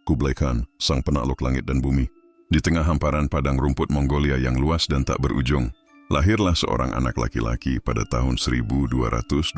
Kublai Khan, sang penakluk langit dan bumi. Di tengah hamparan padang rumput Mongolia yang luas dan tak berujung, lahirlah seorang anak laki-laki pada tahun 1227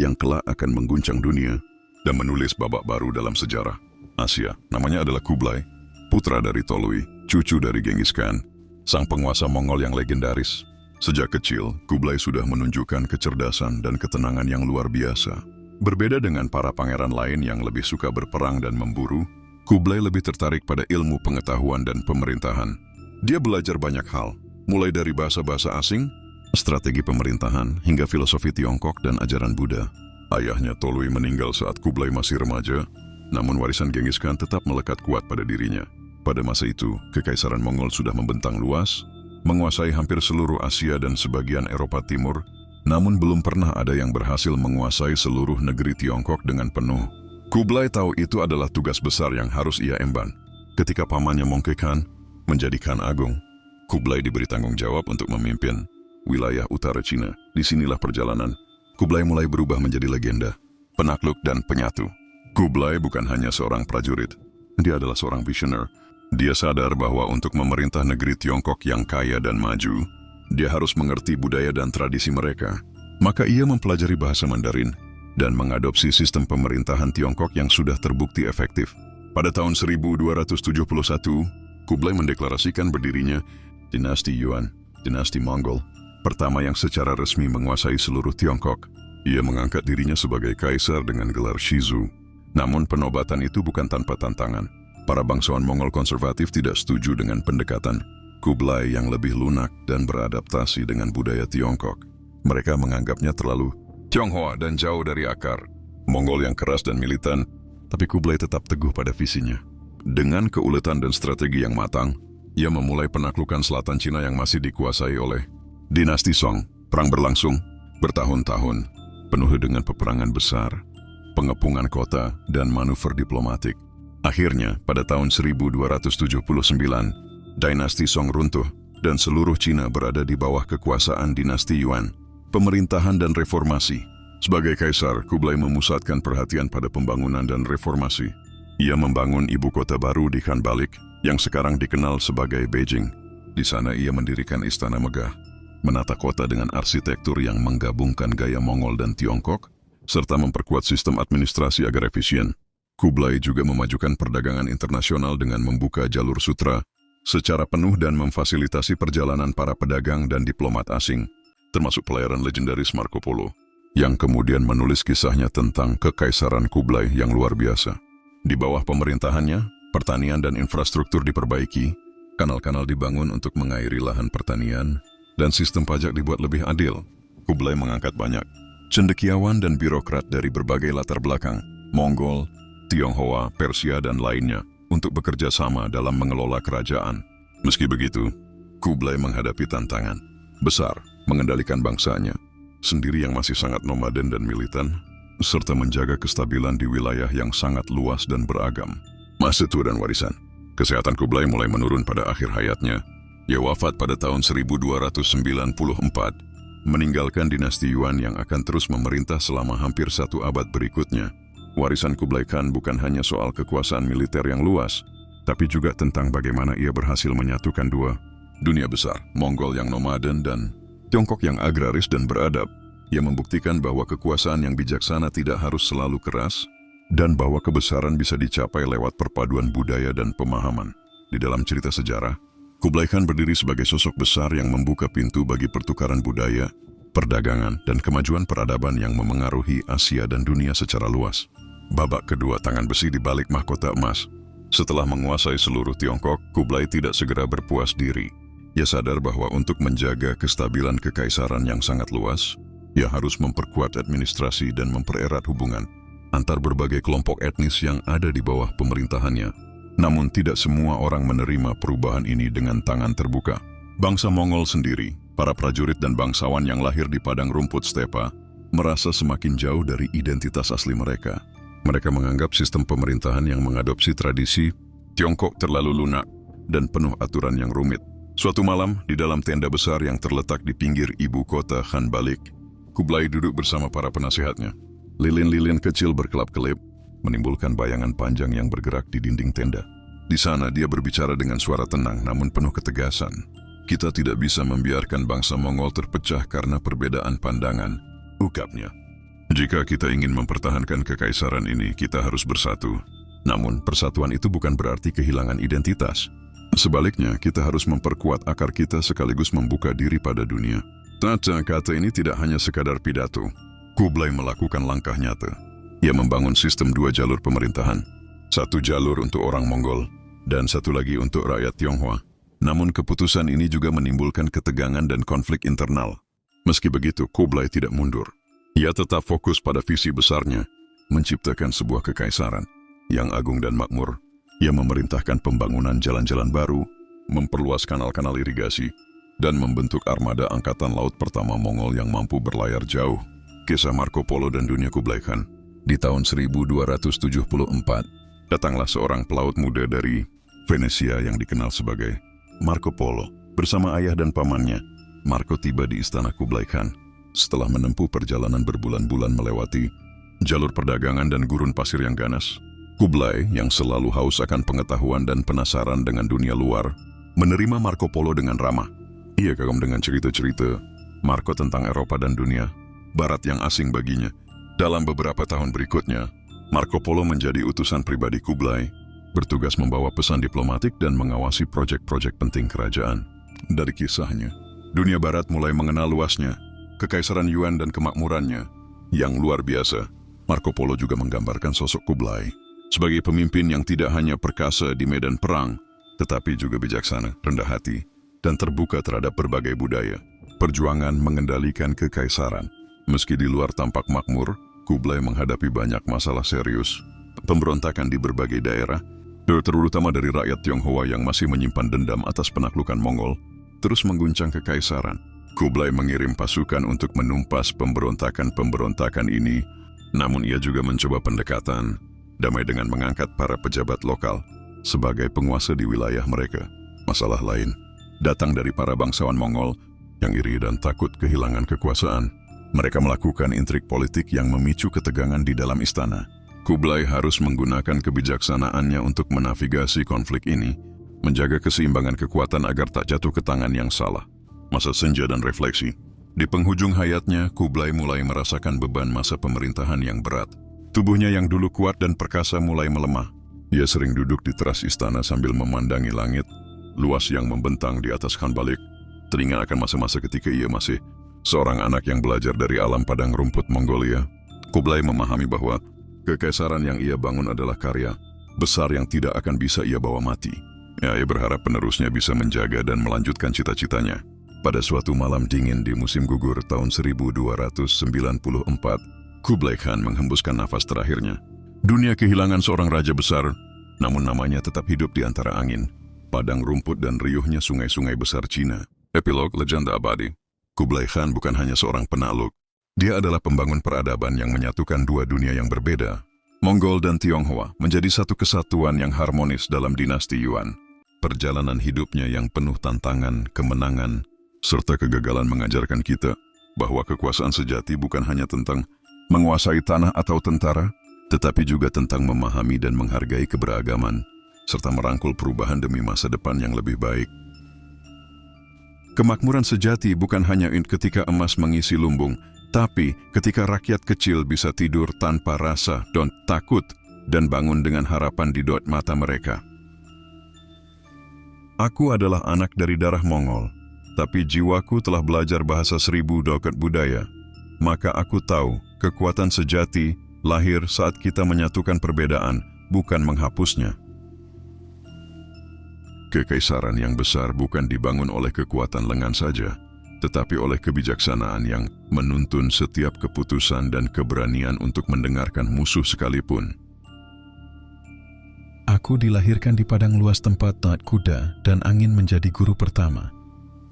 yang kelak akan mengguncang dunia dan menulis babak baru dalam sejarah Asia. Namanya adalah Kublai, putra dari Tolui, cucu dari Genghis Khan, sang penguasa Mongol yang legendaris. Sejak kecil, Kublai sudah menunjukkan kecerdasan dan ketenangan yang luar biasa. Berbeda dengan para pangeran lain yang lebih suka berperang dan memburu, Kublai lebih tertarik pada ilmu pengetahuan dan pemerintahan. Dia belajar banyak hal, mulai dari bahasa-bahasa asing, strategi pemerintahan, hingga filosofi Tiongkok dan ajaran Buddha. Ayahnya Tolui meninggal saat Kublai masih remaja, namun warisan Genghis Khan tetap melekat kuat pada dirinya. Pada masa itu, Kekaisaran Mongol sudah membentang luas, menguasai hampir seluruh Asia dan sebagian Eropa Timur, namun belum pernah ada yang berhasil menguasai seluruh negeri Tiongkok dengan penuh. Kublai tahu itu adalah tugas besar yang harus ia emban. Ketika pamannya Mongke Khan menjadi Khan Agung, Kublai diberi tanggung jawab untuk memimpin wilayah utara Cina. Disinilah perjalanan Kublai mulai berubah menjadi legenda, penakluk dan penyatu. Kublai bukan hanya seorang prajurit, dia adalah seorang visioner. Dia sadar bahwa untuk memerintah negeri Tiongkok yang kaya dan maju, dia harus mengerti budaya dan tradisi mereka. Maka ia mempelajari bahasa Mandarin dan mengadopsi sistem pemerintahan Tiongkok yang sudah terbukti efektif. Pada tahun 1271, Kublai mendeklarasikan berdirinya dinasti Yuan, dinasti Mongol, pertama yang secara resmi menguasai seluruh Tiongkok. Ia mengangkat dirinya sebagai kaisar dengan gelar Shizu. Namun penobatan itu bukan tanpa tantangan. Para bangsawan Mongol konservatif tidak setuju dengan pendekatan Kublai yang lebih lunak dan beradaptasi dengan budaya Tiongkok. Mereka menganggapnya terlalu Tionghoa dan jauh dari akar Mongol yang keras dan militan, tapi Kublai tetap teguh pada visinya. Dengan keuletan dan strategi yang matang, ia memulai penaklukan selatan Cina yang masih dikuasai oleh dinasti Song. Perang berlangsung bertahun-tahun, penuh dengan peperangan besar, pengepungan kota, dan manuver diplomatik. Akhirnya, pada tahun 1279, dinasti Song runtuh dan seluruh Cina berada di bawah kekuasaan dinasti Yuan. Pemerintahan dan reformasi. Sebagai kaisar, Kublai memusatkan perhatian pada pembangunan dan reformasi. Ia membangun ibu kota baru di Khanbalik yang sekarang dikenal sebagai Beijing. Di sana ia mendirikan istana megah, menata kota dengan arsitektur yang menggabungkan gaya Mongol dan Tiongkok, serta memperkuat sistem administrasi agar efisien. Kublai juga memajukan perdagangan internasional dengan membuka jalur sutra secara penuh dan memfasilitasi perjalanan para pedagang dan diplomat asing, termasuk pelayaran legendaris Marco Polo, yang kemudian menulis kisahnya tentang Kekaisaran Kublai yang luar biasa. Di bawah pemerintahannya, pertanian dan infrastruktur diperbaiki, kanal-kanal dibangun untuk mengairi lahan pertanian, dan sistem pajak dibuat lebih adil. Kublai mengangkat banyak cendekiawan dan birokrat dari berbagai latar belakang, Mongol, Tionghoa, Persia, dan lainnya, untuk bekerja sama dalam mengelola kerajaan. Meski begitu, Kublai menghadapi tantangan besar, mengendalikan bangsanya sendiri yang masih sangat nomaden dan militan, serta menjaga kestabilan di wilayah yang sangat luas dan beragam. Masa tua dan warisan. Kesehatan Kublai mulai menurun pada akhir hayatnya. Ia wafat pada tahun 1294, meninggalkan dinasti Yuan yang akan terus memerintah selama hampir 1 abad berikutnya. Warisan Kublai Khan bukan hanya soal kekuasaan militer yang luas, tapi juga tentang bagaimana ia berhasil menyatukan dua dunia besar, Mongol yang nomaden dan Tiongkok yang agraris dan beradab. Ia membuktikan bahwa kekuasaan yang bijaksana tidak harus selalu keras, dan bahwa kebesaran bisa dicapai lewat perpaduan budaya dan pemahaman. Di dalam cerita sejarah, Kublai Khan berdiri sebagai sosok besar yang membuka pintu bagi pertukaran budaya, perdagangan, dan kemajuan peradaban yang memengaruhi Asia dan dunia secara luas. Babak kedua, tangan besi di balik mahkota emas. Setelah menguasai seluruh Tiongkok, Kublai tidak segera berpuas diri. Ia sadar bahwa untuk menjaga kestabilan kekaisaran yang sangat luas, ia harus memperkuat administrasi dan mempererat hubungan antar berbagai kelompok etnis yang ada di bawah pemerintahannya. Namun tidak semua orang menerima perubahan ini dengan tangan terbuka. Bangsa Mongol sendiri, para prajurit dan bangsawan yang lahir di padang rumput stepa, merasa semakin jauh dari identitas asli mereka. Mereka menganggap sistem pemerintahan yang mengadopsi tradisi Tiongkok terlalu lunak dan penuh aturan yang rumit. Suatu malam, di dalam tenda besar yang terletak di pinggir ibu kota Khanbalik, Kublai duduk bersama para penasihatnya. Lilin-lilin kecil berkelap-kelip, menimbulkan bayangan panjang yang bergerak di dinding tenda. Di sana dia berbicara dengan suara tenang namun penuh ketegasan. Kita tidak bisa membiarkan bangsa Mongol terpecah karena perbedaan pandangan, ungkapnya. Jika kita ingin mempertahankan kekaisaran ini, kita harus bersatu. Namun, persatuan itu bukan berarti kehilangan identitas. Sebaliknya, kita harus memperkuat akar kita sekaligus membuka diri pada dunia. Kata-kata ini tidak hanya sekadar pidato. Kublai melakukan langkah nyata. Ia membangun sistem 2 jalur pemerintahan. 1 jalur untuk orang Mongol, dan 1 lagi untuk rakyat Tionghoa. Namun keputusan ini juga menimbulkan ketegangan dan konflik internal. Meski begitu, Kublai tidak mundur. Ia tetap fokus pada visi besarnya, menciptakan sebuah kekaisaran yang agung dan makmur. Ia memerintahkan pembangunan jalan-jalan baru, memperluas kanal-kanal irigasi, dan membentuk armada angkatan laut pertama Mongol yang mampu berlayar jauh. Kisah Marco Polo dan dunia Kublai Khan. Di tahun 1274, datanglah seorang pelaut muda dari Venesia yang dikenal sebagai Marco Polo. Bersama ayah dan pamannya, Marco tiba di istana Kublai Khan. Setelah menempuh perjalanan berbulan-bulan melewati jalur perdagangan dan gurun pasir yang ganas, Kublai yang selalu haus akan pengetahuan dan penasaran dengan dunia luar, menerima Marco Polo dengan ramah. Ia kagum dengan cerita-cerita Marco tentang Eropa dan dunia barat yang asing baginya. Dalam beberapa tahun berikutnya, Marco Polo menjadi utusan pribadi Kublai, bertugas membawa pesan diplomatik dan mengawasi proyek-proyek penting kerajaan. Dari kisahnya, dunia barat mulai mengenal luasnya Kekaisaran Yuan dan kemakmurannya yang luar biasa. Marco Polo juga menggambarkan sosok Kublai sebagai pemimpin yang tidak hanya perkasa di medan perang, tetapi juga bijaksana, rendah hati, dan terbuka terhadap berbagai budaya. Perjuangan mengendalikan kekaisaran. Meski di luar tampak makmur, Kublai menghadapi banyak masalah serius. Pemberontakan di berbagai daerah, terutama dari rakyat Tionghoa yang masih menyimpan dendam atas penaklukan Mongol, terus mengguncang kekaisaran. Kublai mengirim pasukan untuk menumpas pemberontakan ini, namun ia juga mencoba pendekatan damai dengan mengangkat para pejabat lokal sebagai penguasa di wilayah mereka. Masalah lain datang dari para bangsawan Mongol yang iri dan takut kehilangan kekuasaan. Mereka melakukan intrik politik yang memicu ketegangan di dalam istana. Kublai harus menggunakan kebijaksanaannya untuk menavigasi konflik ini, menjaga keseimbangan kekuatan agar tak jatuh ke tangan yang salah. Masa senja dan refleksi. Di penghujung hayatnya, Kublai mulai merasakan beban masa pemerintahan yang berat. Tubuhnya yang dulu kuat dan perkasa mulai melemah. Ia sering duduk di teras istana sambil memandangi langit luas yang membentang di atas Khan Balik. Teringat akan masa-masa ketika ia masih seorang anak yang belajar dari alam padang rumput Mongolia. Kublai memahami bahwa kekaisaran yang ia bangun adalah karya besar yang tidak akan bisa ia bawa mati. Ia berharap penerusnya bisa menjaga dan melanjutkan cita-citanya. Pada suatu malam dingin di musim gugur tahun 1294, Kublai Khan menghembuskan nafas terakhirnya. Dunia kehilangan seorang raja besar, namun namanya tetap hidup di antara angin, padang rumput dan riuhnya sungai-sungai besar Cina. Epilog legenda abadi. Kublai Khan bukan hanya seorang penakluk. Dia adalah pembangun peradaban yang menyatukan dua dunia yang berbeda. Mongol dan Tionghoa menjadi satu kesatuan yang harmonis dalam dinasti Yuan. Perjalanan hidupnya yang penuh tantangan, kemenangan, serta kegagalan mengajarkan kita bahwa kekuasaan sejati bukan hanya tentang menguasai tanah atau tentara, tetapi juga tentang memahami dan menghargai keberagaman, serta merangkul perubahan demi masa depan yang lebih baik. Kemakmuran sejati bukan hanya ketika emas mengisi lumbung, tapi ketika rakyat kecil bisa tidur tanpa rasa dan takut dan bangun dengan harapan di dot mata mereka. Aku adalah anak dari darah Mongol, tapi jiwaku telah belajar bahasa 1000 doket budaya. Maka aku tahu kekuatan sejati lahir saat kita menyatukan perbedaan, bukan menghapusnya. Kekaisaran yang besar bukan dibangun oleh kekuatan lengan saja, tetapi oleh kebijaksanaan yang menuntun setiap keputusan dan keberanian untuk mendengarkan musuh sekalipun. Aku dilahirkan di padang luas tempat naik kuda dan angin menjadi guru pertama.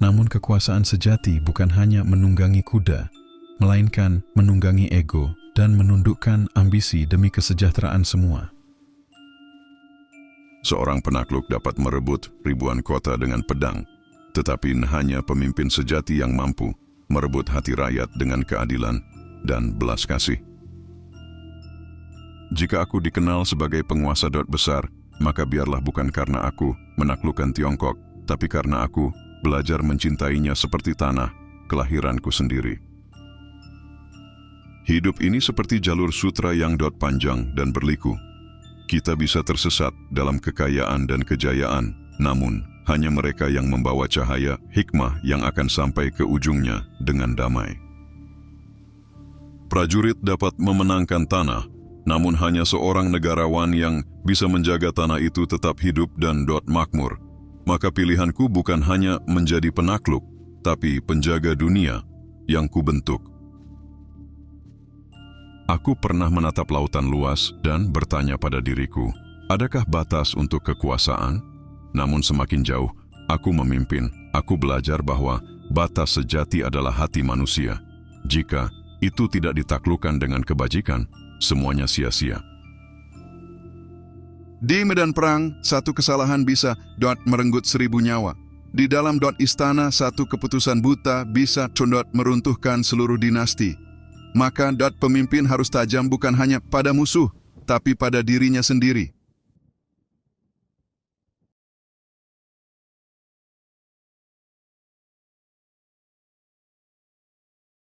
Namun kekuasaan sejati bukan hanya menunggangi kuda, melainkan menunggangi ego dan menundukkan ambisi demi kesejahteraan semua. Seorang penakluk dapat merebut ribuan kota dengan pedang, tetapi hanya pemimpin sejati yang mampu merebut hati rakyat dengan keadilan dan belas kasih. Jika aku dikenal sebagai penguasa besar, maka biarlah bukan karena aku menaklukkan Tiongkok, tapi karena aku belajar mencintainya seperti tanah kelahiranku sendiri. Hidup ini seperti jalur sutra yang panjang dan berliku. Kita bisa tersesat dalam kekayaan dan kejayaan, namun hanya mereka yang membawa cahaya hikmah yang akan sampai ke ujungnya dengan damai. Prajurit dapat memenangkan tanah, namun hanya seorang negarawan yang bisa menjaga tanah itu tetap hidup dan makmur. Maka pilihanku bukan hanya menjadi penakluk, tapi penjaga dunia yang kubentuk. Aku pernah menatap lautan luas dan bertanya pada diriku, adakah batas untuk kekuasaan? Namun semakin jauh aku memimpin, aku belajar bahwa batas sejati adalah hati manusia. Jika itu tidak ditaklukkan dengan kebajikan, semuanya sia-sia. Di medan perang, satu kesalahan bisa merenggut 1000 nyawa. Di dalam istana, satu keputusan buta bisa meruntuhkan seluruh dinasti. Maka pemimpin harus tajam bukan hanya pada musuh, tapi pada dirinya sendiri.